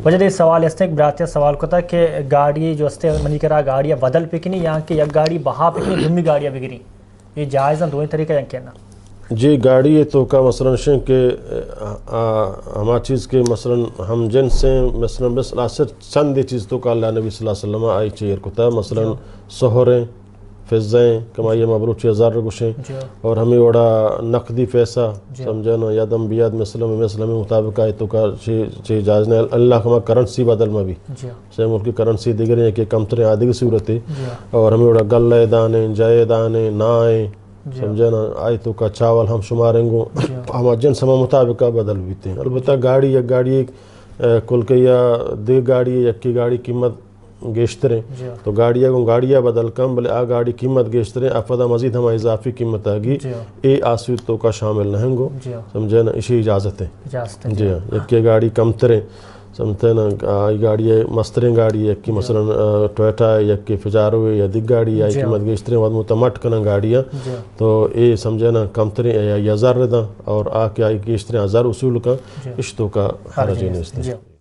وجہ دے سوال اس نے ایک براتیہ سوال کو تھا کہ گاڑی جو استے منی کرا گاڑیاں بدل پکنی یا کہ یک گاڑی بہا پکنی دمی گاڑیاں بگری یہ جائز ہیں دوئیں طریقہ یا کہنا جی گاڑی ہے تو کا مثلا شن کہ ہما چیز کے مثلا ہم جنس ہیں مثلا بس اثر چند چیز تو کا اللہ نبی صلی اللہ علیہ وسلم آئی چیر کو تھا مثلا سہریں فضائیں کمائی مبروک 6000 گوشیں اور ہمیں وڑا نقدی پیسہ سمجھنا یا دم بیاد مثلا مطابق آئے تو کا چیز جائز نہیں اللہ کما کرنسی بدل میں بھی سے ملکی کرنسی دیگر ہیں کہ کم تریں آدھی صورت ہے اور ہمیں وڑا گلے دانے جائے دانے نائیں سمجھنا آئی تو کا چاول ہم شماریں گو ہم جنس ہم مطابق بدل بیتے ہیں البتہ گاڑی یک گاڑی کل کے یا دے گاڑی یک کی گاڑی قیمت گیشتریں تو گاڑیاں بدل کم بلے آ گاڑی قیمت گیشتریں افدا مزید ہم اضافی قیمت آگی اے آسویت تو کا شامل نہیں گو سمجھنا اسی اجازت ہے جی ہاں یک کی گاڑی کم تریں سمجھتے نا گاڑی مستریں گاڑی یک کی مثلا ٹویٹا یک کی فجارو یا دیگ گاڑی آئی قیمت گیشتریں واد متمٹ کنن گاڑیاں تو اے سمجھنا کم تریں یا 1000 ردا اور آ کے آئی گیشتریں 1000 اصول کا اشتو کا حرج نہیں